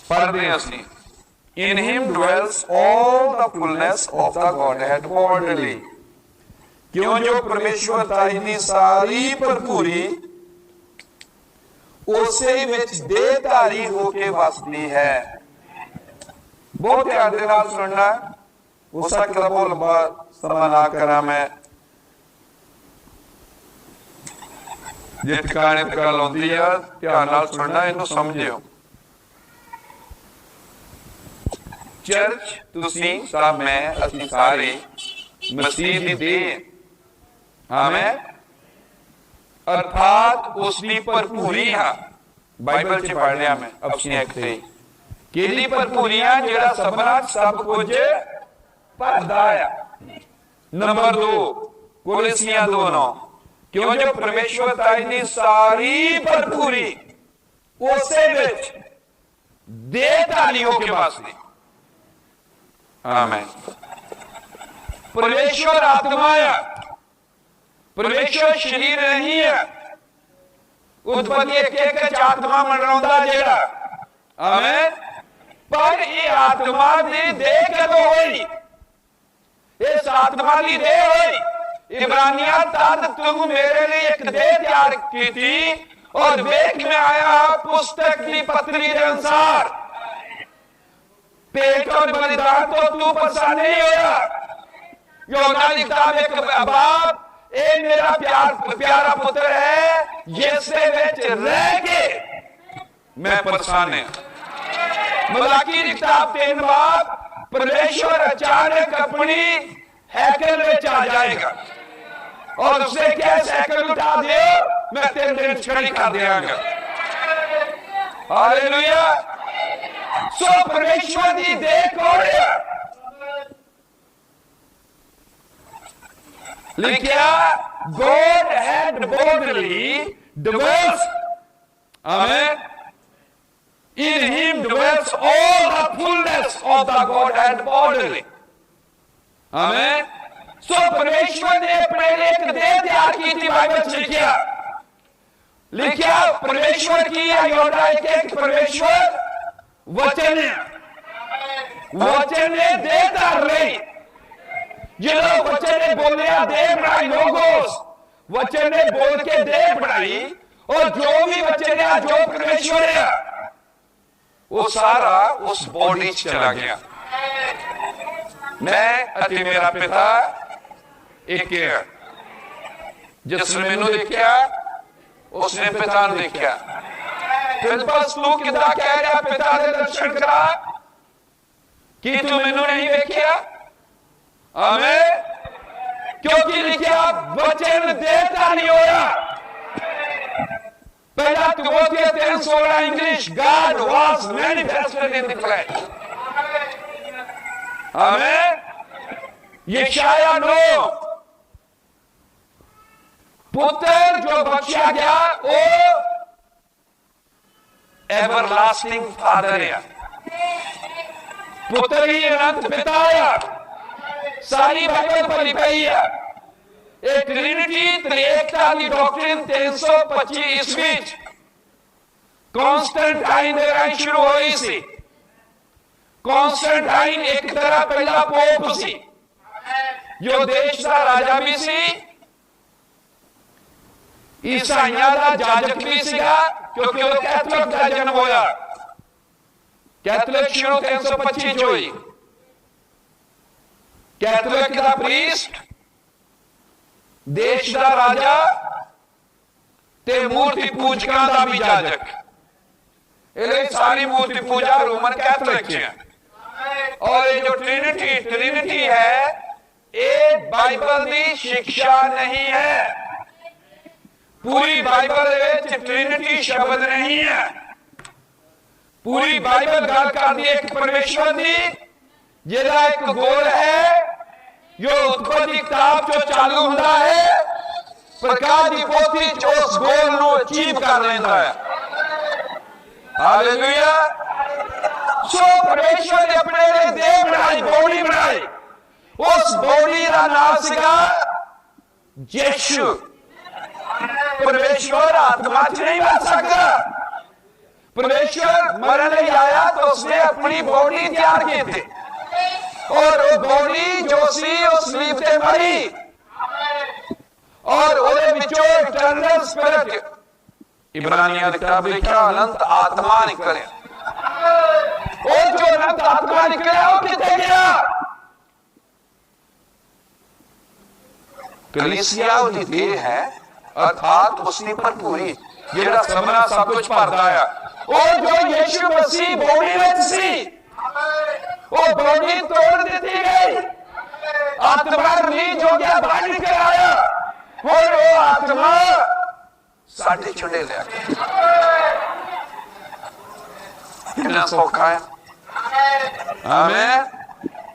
पढ़ते हैं असी, in him dwells all the fullness of the Godhead bodily। क्यों जो परमेश्वरता दी सारी भरपूरी उसे विच देहधारी होके वसदी है। बहुत ध्यान दे नाल सुनना, हो सकता है बहुत लंबा समय ना करा मैं, जे ठिकाने ते गल आउंदी है ध्यान नाल सुनना, इहनूं समझियो। चर्च तुसीं सब मैं असीं सारे मसीह दी देह, आमीन, अर्थात उसकी भरपूरी है। बाइबल च पढ़ लिया मैं अपनी एक से केड़ी भरपूरी है, जेड़ा सबना सब कुछ भरदा है। नंबर 2 कोलोसियां 2:9, क्यों जो परमेश्वरता दी सारी भरपूरी उसे विच देहधारी होके वसदी। आमीन। परमेश्वर आत्मा है, परमेश्वर शरीर नहीं है। उत्पत्ति 1:1 आत्मा मंडराउंदा जेड़ा, आमीन, पर ये आत्मा दी देह कदों होई? इस आत्मा की देह होई इब्रानियां तद तुम मेरे लिए एक देह तैयार की थी, और वेख में आया पुस्तक की पत्री के अनुसार पेट और बलिदान तो तू पसंद नहीं होया। यूहन्ना की किताब एक बाप, ए मेरा प्यारा पुत्र है, यीशु विच रह के मैं परेशान है। मलाकी की किताब 3 बाप, परमेश्वर अचानक अपनी हैकल में आ जाएगा और उससे क्या हैकल उठा दे, मैं 3 दिन खड़ी कर देंगा। हालेलुया। सो परमेश्वर की देह कौन है? लिखिया God had bodily dwells, amen, in him dwells all the fullness of the Godhead bodily, amen। सो परमेश्वर ने अपने लिए एक देह तैयार की थी। बाइबल लिखिया परमेश्वर की यूहन्ना 1:1, परमेश्वर वचन है, वचन ने देह धार ली। जो वचन ने बोलिया देह बनाई, लोगोस वचन ने बोल के देह बनाई, और जो भी वचन है, जो परमेश्वर है, वो सारा उस बॉडी चला गया। मैं अति मेरा पिता एक है, जिसने मैनू देखा उसने पिता ने देखा। फिर बस तू किदा कह रहा पिता दे दर्शन करा, कि तू मैनू नहीं देखा? आमीन। क्योंकि लिखा वचन देहधारी नहीं होया। पहला तिमोथेयुस 3:16 English, God was manifested in the flesh, आमीन। यशायाह 9, पुत्र जो बख्शा गया वो एवरलास्टिंग फादर है, पुत्र ही अनंत पिता है। सारी बाइबल पढ़ी पई है। एक ट्रिनिटी त्रिएकता की डॉक्ट्रिन 325 ईस्वी कॉन्स्टेंटाइन दे राज शुरू हुई सी। कॉन्स्टेंटाइन एक तरह पहला पोप सी, जो देश का राजा भी सी, ईसाइयां का जाजक भी सीगा, क्योंकि वो कैथोलिक का जन्म होया। कैथोलिक शुरू 325 हुई। कैथोलिक का प्रीस्ट, देश का राजा ते मूर्ति पूजकों का भी जाजक। इसलिए सारी मूर्ति पूजा रोमन कैथोलिक है। और ये जो ट्रिनिटी है, ये बाइबल की शिक्षा नहीं है। पूरी बाइबल में ट्रिनिटी शब्द नहीं है। पूरी बाइबल गल करती है एक परमेश्वर की, जिहदा एक गोल है, जो उत्पत्ति किताब जो चालू होता है, प्रकाश की पोथी उस गोल को अचीव कर लेता है। हालेलुया। सो परमेश्वर ने अपने लिए देह बनाई, बॉडी बनाई। उस बॉडी का नाम सीगा यीशु। परमेश्वर आत्मा च नहीं बन सकता। परमेश्वर मरने आया तो उसने अपनी बॉडी तैयार की थी और वो बॉडी जो सी उस सलीब ते मरी और ਉਹਦੇ ਵਿੱਚੋਂ ਇਟਰਨਲ ਸਪਿਰਿਟ ਇਬਰਾਨੀਆਂ ਦੀ ਕਿਤਾਬ ਲਿਖਿਆ ਅਨੰਤ ਆਤਮਾ ਨਿਕਲਿਆ ਉਹ ਜੋ ਅਨੰਤ ਆਤਮਾ ਨਿਕਲਿਆ ਉਹ ਕਿੱਥੇ ਗਿਆ कलीसिया ਉਹਦੀ ਦੇਹ ਹੈ अर्थात उसकी भरपूरी ਜਿਹੜਾ ਸਮਨਾ ਸਭ ਕੁਝ ਭਰਦਾ ਆ ਉਹ ਜੋ ਯਿਸੂ ਮਸੀਹ ਬੋਡੀ ਵਿੱਚ ਸੀ ਉਹ ਬੋਡੀ ਤੋੜ ਦਿੱਤੀ ਗਈ ਆਤਮਾ ਰਿਲੀਜ਼ ਹੋ ਗਿਆ ਬਾਹਰ ਨਿਕਲ ਆਇਆ ਹੁਣ ਉਹ ਆਤਮਾ ਸਾਡੇ ਚੁੰਡੇ ਲਿਆ ਕਿੰਨਾ ਸੌਖਾ ਹੈ ਆਮੇਨ